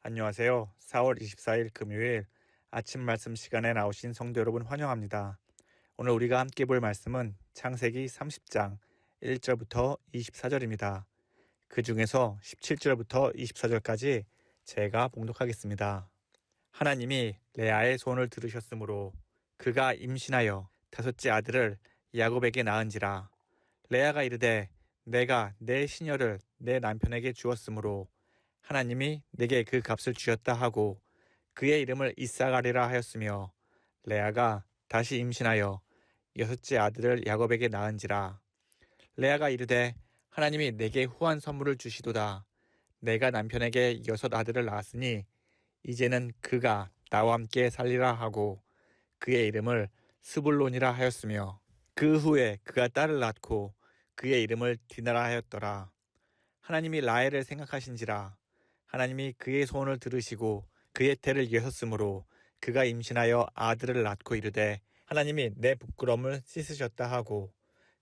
안녕하세요. 4월 24일 금요일 아침 말씀 시간에 나오신 성도 여러분 환영합니다. 오늘 우리가 함께 볼 말씀은 창세기 30장 1절부터 24절입니다. 그 중에서 17절부터 24절까지 제가 봉독하겠습니다. 하나님이 레아의 소원을 들으셨으므로 그가 임신하여 다섯째 아들을 야곱에게 낳은지라. 레아가 이르되 내가 내 시녀를 내 남편에게 주었으므로 하나님이 내게 그 값을 주셨다 하고 그의 이름을 이삭아리라 하였으며, 레아가 다시 임신하여 여섯째 아들을 야곱에게 낳은지라. 레아가 이르되 하나님이 내게 후한 선물을 주시도다. 내가 남편에게 여섯 아들을 낳았으니 이제는 그가 나와 함께 살리라 하고 그의 이름을 스불론이라 하였으며, 그 후에 그가 딸을 낳고 그의 이름을 디나라 하였더라. 하나님이 라헬을 생각하신지라. 하나님이 그의 소원을 들으시고 그의 태를 여셨으므로 그가 임신하여 아들을 낳고 이르되 하나님이 내 부끄러움을 씻으셨다 하고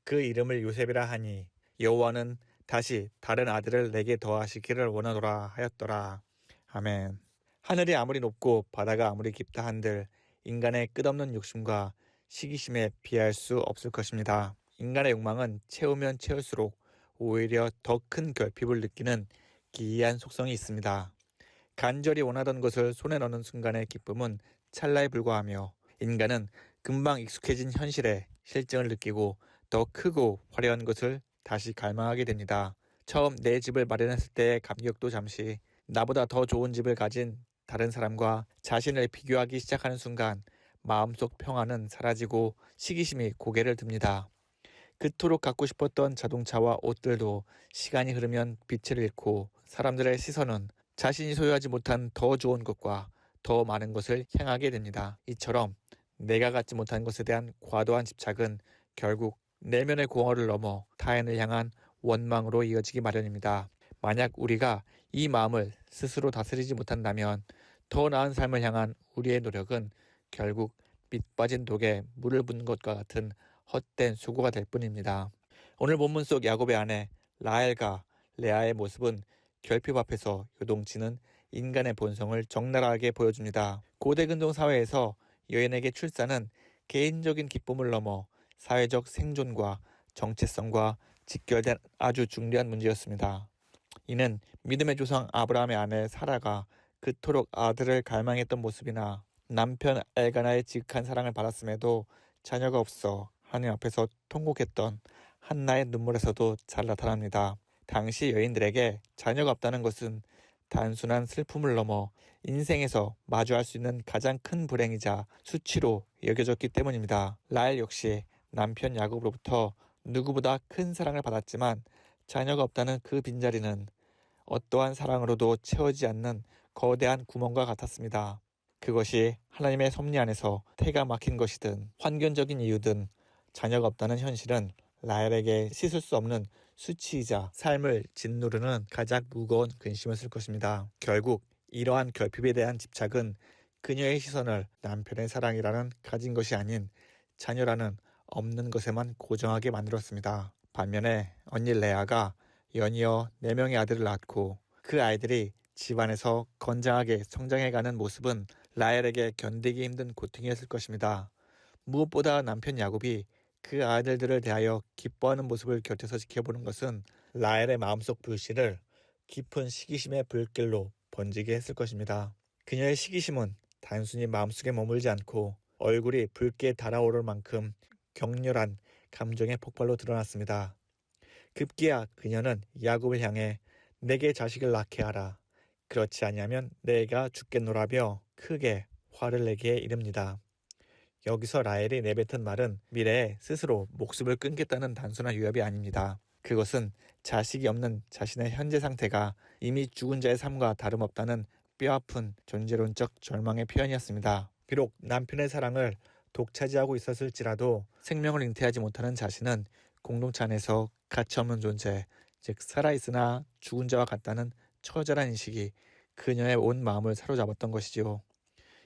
그 이름을 요셉이라 하니, 여호와는 다시 다른 아들을 내게 더하시기를 원하노라 하였더라. 아멘. 하늘이 아무리 높고 바다가 아무리 깊다 한들 인간의 끝없는 욕심과 시기심에 비할 수 없을 것입니다. 인간의 욕망은 채우면 채울수록 오히려 더 큰 결핍을 느끼는 기이한 속성이 있습니다. 간절히 원하던 것을 손에 넣는 순간의 기쁨은 찰나에 불과하며, 인간은 금방 익숙해진 현실에 실증을 느끼고 더 크고 화려한 것을 다시 갈망하게 됩니다. 처음 내 집을 마련했을 때의 감격도 잠시, 나보다 더 좋은 집을 가진 다른 사람과 자신을 비교하기 시작하는 순간 마음속 평안은 사라지고 시기심이 고개를 듭니다. 그토록 갖고 싶었던 자동차와 옷들도 시간이 흐르면 빛을 잃고, 사람들의 시선은 자신이 소유하지 못한 더 좋은 것과 더 많은 것을 향하게 됩니다. 이처럼 내가 갖지 못한 것에 대한 과도한 집착은 결국 내면의 공허를 넘어 타인을 향한 원망으로 이어지기 마련입니다. 만약 우리가 이 마음을 스스로 다스리지 못한다면 더 나은 삶을 향한 우리의 노력은 결국 밑 빠진 독에 물을 붓는 것과 같은 헛된 수고가 될 뿐입니다. 오늘 본문 속 야곱의 아내 라헬과 레아의 모습은 결핍 앞에서 요동치는 인간의 본성을 적나라하게 보여줍니다. 고대 근동 사회에서 여인에게 출산은 개인적인 기쁨을 넘어 사회적 생존과 정체성과 직결된 아주 중대한 문제였습니다. 이는 믿음의 조상 아브라함의 아내 사라가 그토록 아들을 갈망했던 모습이나 남편 엘가나의 지극한 사랑을 받았음에도 자녀가 없어 하나님 앞에서 통곡했던 한나의 눈물에서도 잘 나타납니다. 당시 여인들에게 자녀가 없다는 것은 단순한 슬픔을 넘어 인생에서 마주할 수 있는 가장 큰 불행이자 수치로 여겨졌기 때문입니다. 라헬 역시 남편 야곱으로부터 누구보다 큰 사랑을 받았지만 자녀가 없다는 그 빈자리는 어떠한 사랑으로도 채워지지 않는 거대한 구멍과 같았습니다. 그것이 하나님의 섭리 안에서 태가 막힌 것이든 환경적인 이유든 자녀가 없다는 현실은 라헬에게 씻을 수 없는 수치이자 삶을 짓누르는 가장 무거운 근심이었을 것입니다. 결국 이러한 결핍에 대한 집착은 그녀의 시선을 남편의 사랑이라는 가진 것이 아닌 자녀라는 없는 것에만 고정하게 만들었습니다. 반면에 언니 레아가 연이어 4명의 아들을 낳고 그 아이들이 집안에서 건장하게 성장해가는 모습은 라헬에게 견디기 힘든 고통이었을 것입니다. 무엇보다 남편 야곱이 그 아들들을 대하여 기뻐하는 모습을 곁에서 지켜보는 것은 라헬의 마음속 불씨를 깊은 시기심의 불길로 번지게 했을 것입니다. 그녀의 시기심은 단순히 마음속에 머물지 않고 얼굴이 붉게 달아오를 만큼 격렬한 감정의 폭발로 드러났습니다. 급기야 그녀는 야곱을 향해 내게 자식을 낳게 하라. 그렇지 아니하면 내가 죽겠노라며 크게 화를 내게 이릅니다. 여기서 라헬이 내뱉은 말은 미래에 스스로 목숨을 끊겠다는 단순한 위협이 아닙니다. 그것은 자식이 없는 자신의 현재 상태가 이미 죽은 자의 삶과 다름없다는 뼈아픈 존재론적 절망의 표현이었습니다. 비록 남편의 사랑을 독차지하고 있었을지라도 생명을 잉태하지 못하는 자신은 공동체 안에서 가치없는 존재, 즉 살아있으나 죽은 자와 같다는 처절한 인식이 그녀의 온 마음을 사로잡았던 것이지요.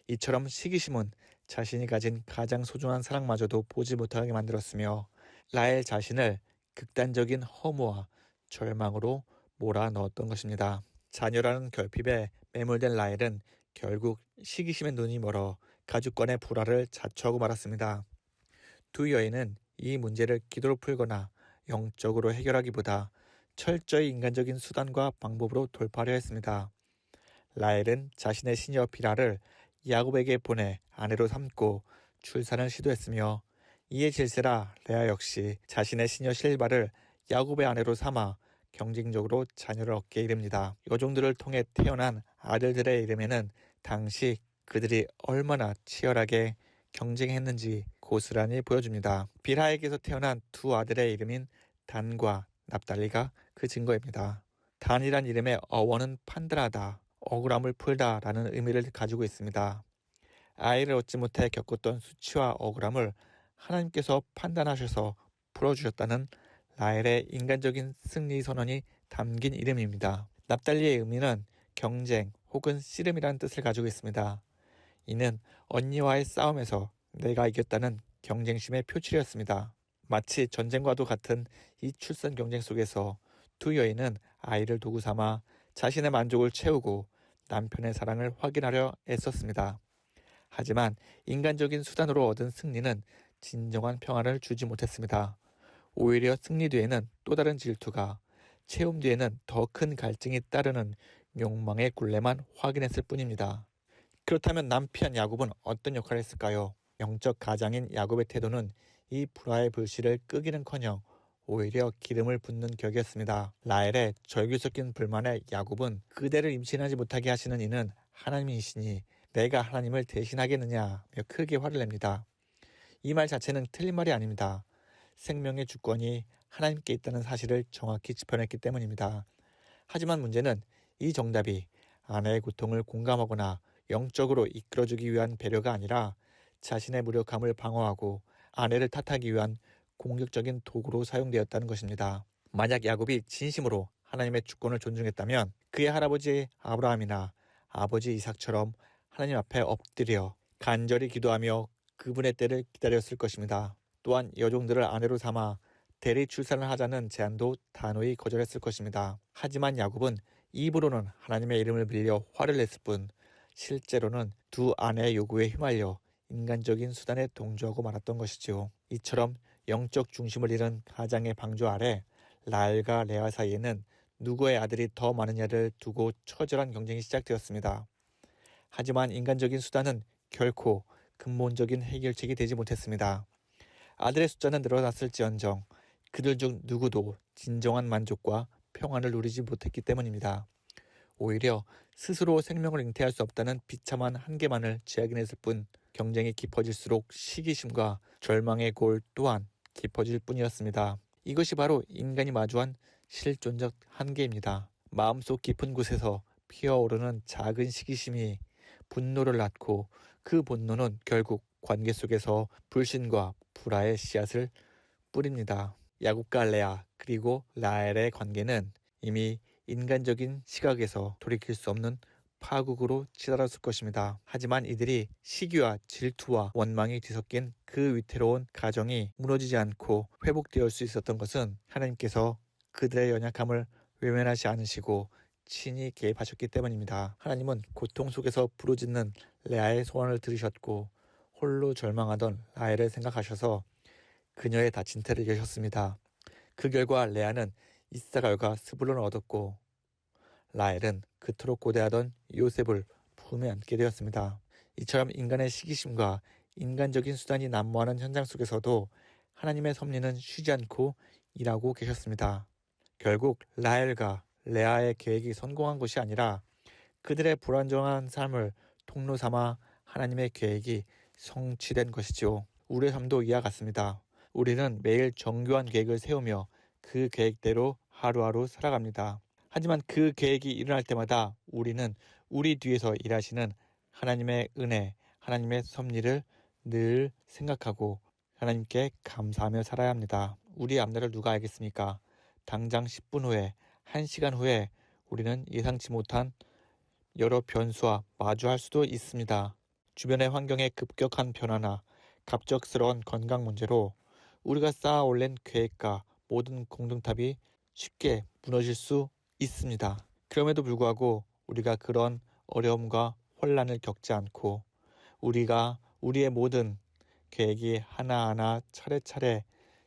이처럼 시기심은 자신이 가진 가장 소중한 사랑마저도 보지 못하게 만들었으며 라헬 자신을 극단적인 허무와 절망으로 몰아넣었던 것입니다. 자녀라는 결핍에 매몰된 라헬은 결국 시기심에 눈이 멀어 가족간의 불화를 자초하고 말았습니다. 두 여인은 이 문제를 기도로 풀거나 영적으로 해결하기보다 철저히 인간적인 수단과 방법으로 돌파하려 했습니다. 라헬은 자신의 시녀 빌하를 야곱에게 보내 아내로 삼고 출산을 시도했으며, 이에 질세라 레아 역시 자신의 시녀 실바를 야곱의 아내로 삼아 경쟁적으로 자녀를 얻게 이릅니다. 여종들을 통해 태어난 아들들의 이름에는 당시 그들이 얼마나 치열하게 경쟁했는지 고스란히 보여줍니다. 빌하에게서 태어난 두 아들의 이름인 단과 납달리가 그 증거입니다. 단이란 이름의 어원은 판단하다, 억울함을 풀다 라는 의미를 가지고 있습니다. 아이를 얻지 못해 겪었던 수치와 억울함을 하나님께서 판단하셔서 풀어주셨다는 라헬의 인간적인 승리 선언이 담긴 이름입니다. 납달리의 의미는 경쟁 혹은 씨름이라는 뜻을 가지고 있습니다. 이는 언니와의 싸움에서 내가 이겼다는 경쟁심의 표출이었습니다. 마치 전쟁과도 같은 이 출산 경쟁 속에서 두 여인은 아이를 도구 삼아 자신의 만족을 채우고 남편의 사랑을 확인하려 애썼습니다. 하지만 인간적인 수단으로 얻은 승리는 진정한 평안을 주지 못했습니다. 오히려 승리 뒤에는 또 다른 질투가, 채움 뒤에는 더 큰 갈증이 따르는 욕망의 굴레만 확인했을 뿐입니다. 그렇다면 남편 야곱은 어떤 역할을 했을까요? 영적 가장인 야곱의 태도는 이 불화의 불씨를 끄기는커녕 오히려 기름을 붓는 격이었습니다. 라헬의 절규 섞인 불만에 야곱은 그대를 임신하지 못하게 하시는 이는 하나님이시니 내가 하나님을 대신하겠느냐며 크게 화를 냅니다. 이 말 자체는 틀린 말이 아닙니다. 생명의 주권이 하나님께 있다는 사실을 정확히 짚어냈기 때문입니다. 하지만 문제는 이 정답이 아내의 고통을 공감하거나 영적으로 이끌어주기 위한 배려가 아니라 자신의 무력함을 방어하고 아내를 탓하기 위한 공격적인 도구로 사용되었다는 것입니다. 만약 야곱이 진심으로 하나님의 주권을 존중했다면 그의 할아버지 아브라함이나 아버지 이삭처럼 하나님 앞에 엎드려 간절히 기도하며 그분의 때를 기다렸을 것입니다. 또한 여종들을 아내로 삼아 대리 출산을 하자는 제안도 단호히 거절했을 것입니다. 하지만 야곱은 입으로는 하나님의 이름을 빌려 화를 냈을 뿐 실제로는 두 아내의 요구에 휘말려 인간적인 수단에 동조하고 말았던 것이지요. 이처럼 영적 중심을 잃은 가장의 방조 아래 라헬과 레아 사이에는 누구의 아들이 더 많으냐를 두고 처절한 경쟁이 시작되었습니다. 하지만 인간적인 수단은 결코 근본적인 해결책이 되지 못했습니다. 아들의 숫자는 늘어났을지언정 그들 중 누구도 진정한 만족과 평안을 누리지 못했기 때문입니다. 오히려 스스로 생명을 잉태할 수 없다는 비참한 한계만을 제약해냈을 뿐 경쟁이 깊어질수록 시기심과 절망의 골 또한 깊어질 뿐이었습니다. 이것이 바로 인간이 마주한 실존적 한계입니다. 마음속 깊은 곳에서 피어오르는 작은 시기심이 분노를 낳고 그 분노는 결국 관계 속에서 불신과 불화의 씨앗을 뿌립니다. 야곱과 레아 그리고 라헬의 관계는 이미 인간적인 시각에서 돌이킬 수 없는 파국으로 치달았을 것입니다. 하지만 이들이 시기와 질투와 원망이 뒤섞인 그 위태로운 가정이 무너지지 않고 회복되어 수 있었던 것은 하나님께서 그들의 연약함을 외면하지 않으시고 친히 개입하셨기 때문입니다. 하나님은 고통 속에서 부르짖는 레아의 소원을 들으셨고 홀로 절망하던 라헬을 생각하셔서 그녀의 다친 태를 여셨습니다. 그 결과 레아는 이스라엘과 스불론을 얻었고 라헬은 그토록 고대하던 요셉을 품에 안게 되었습니다. 이처럼 인간의 시기심과 인간적인 수단이 난무하는 현장 속에서도 하나님의 섭리는 쉬지 않고 일하고 계셨습니다. 결국 라헬과 레아의 계획이 성공한 것이 아니라 그들의 불안정한 삶을 통로 삼아 하나님의 계획이 성취된 것이죠. 우리의 삶도 이와 같습니다. 우리는 매일 정교한 계획을 세우며 그 계획대로 하루하루 살아갑니다. 하지만 그 계획이 일어날 때마다 우리는 우리 뒤에서 일하시는 하나님의 은혜, 하나님의 섭리를 늘 생각하고 하나님께 감사하며 살아야 합니다. 우리의 앞날을 누가 알겠습니까? 당장 10분 후에, 1시간 후에 우리는 예상치 못한 여러 변수와 마주할 수도 있습니다. 주변의 환경의 급격한 변화나 갑작스러운 건강 문제로 우리가 쌓아 올린 계획과 모든 공동탑이 쉽게 무너질 수 있습니다. 그럼에도 불구하고 우리가 그런 어려움과 혼란을 겪지 않고 우리가 우리의 모든 계획이 하나하나 차례차례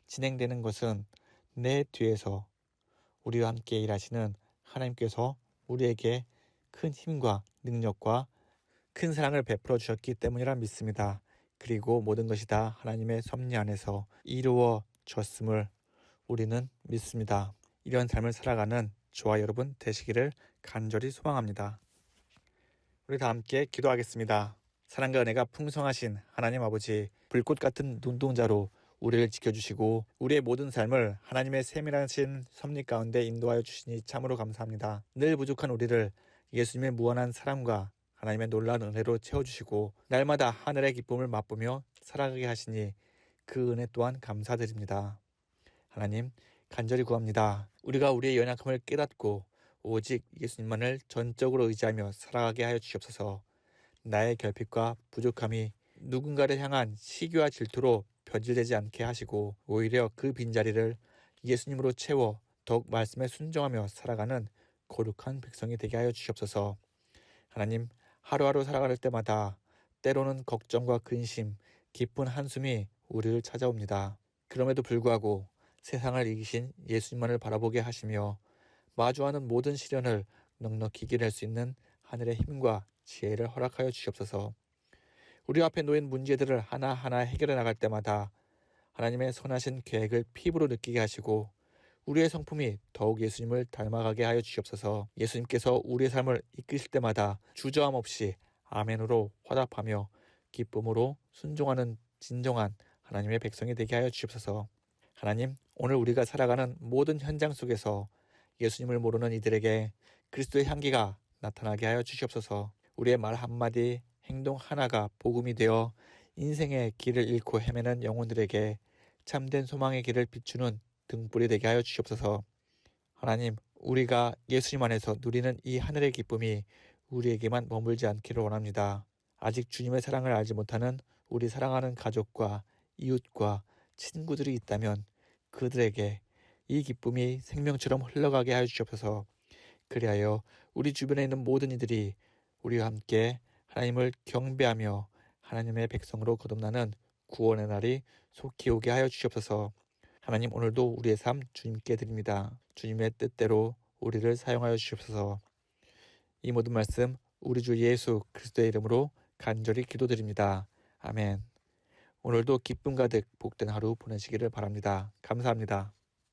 진행되는 것은 내 뒤에서 우리와 함께 일하시는 하나님께서 우리에게 큰 힘과 능력과 큰 사랑을 베풀어 주셨기 때문이라 믿습니다. 그리고 모든 것이 다 하나님의 섭리 안에서 이루어졌음을 우리는 믿습니다. 이런 삶을 살아가는 저와 여러분 되시기를 간절히 소망합니다. 우리 다 함께 기도하겠습니다. 사랑과 은혜가 풍성하신 하나님 아버지, 불꽃 같은 눈동자로 우리를 지켜주시고 우리의 모든 삶을 하나님의 세밀하신 섭리 가운데 인도하여 주시니 참으로 감사합니다. 늘 부족한 우리를 예수님의 무한한 사랑과 하나님의 놀라운 은혜로 채워주시고 날마다 하늘의 기쁨을 맛보며 살아가게 하시니 그 은혜 또한 감사드립니다. 하나님, 간절히 구합니다. 우리가 우리의 연약함을 깨닫고 오직 예수님만을 전적으로 의지하며 살아가게 하여 주시옵소서. 나의 결핍과 부족함이 누군가를 향한 시기와 질투로 변질되지 않게 하시고 오히려 그 빈자리를 예수님으로 채워 더욱 말씀에 순종하며 살아가는 거룩한 백성이 되게 하여 주시옵소서. 하나님, 하루하루 살아갈 때마다 때로는 걱정과 근심, 깊은 한숨이 우리를 찾아옵니다. 그럼에도 불구하고 세상을 이기신 예수님만을 바라보게 하시며 마주하는 모든 시련을 넉넉히 이겨낼 수 있는 하늘의 힘과 지혜를 허락하여 주시옵소서. 우리 앞에 놓인 문제들을 하나하나 해결해 나갈 때마다 하나님의 선하신 계획을 피부로 느끼게 하시고 우리의 성품이 더욱 예수님을 닮아가게 하여 주시옵소서. 예수님께서 우리의 삶을 이끄실 때마다 주저함 없이 아멘으로 화답하며 기쁨으로 순종하는 진정한 하나님의 백성이 되게 하여 주시옵소서. 하나님, 오늘 우리가 살아가는 모든 현장 속에서 예수님을 모르는 이들에게 그리스도의 향기가 나타나게 하여 주시옵소서. 우리의 말 한마디, 행동 하나가 복음이 되어 인생의 길을 잃고 헤매는 영혼들에게 참된 소망의 길을 비추는 등불이 되게 하여 주시옵소서. 하나님, 우리가 예수님 안에서 누리는 이 하늘의 기쁨이 우리에게만 머물지 않기를 원합니다. 아직 주님의 사랑을 알지 못하는 우리 사랑하는 가족과 이웃과 친구들이 있다면 그들에게 이 기쁨이 생명처럼 흘러가게 하여 주시옵소서. 그리하여 우리 주변에 있는 모든 이들이 우리와 함께 하나님을 경배하며 하나님의 백성으로 거듭나는 구원의 날이 속히 오게 하여 주시옵소서. 하나님, 오늘도 우리의 삶 주님께 드립니다. 주님의 뜻대로 우리를 사용하여 주시옵소서. 이 모든 말씀 우리 주 예수 그리스도의 이름으로 간절히 기도드립니다. 아멘. 오늘도 기쁨 가득 복된 하루 보내시기를 바랍니다. 감사합니다.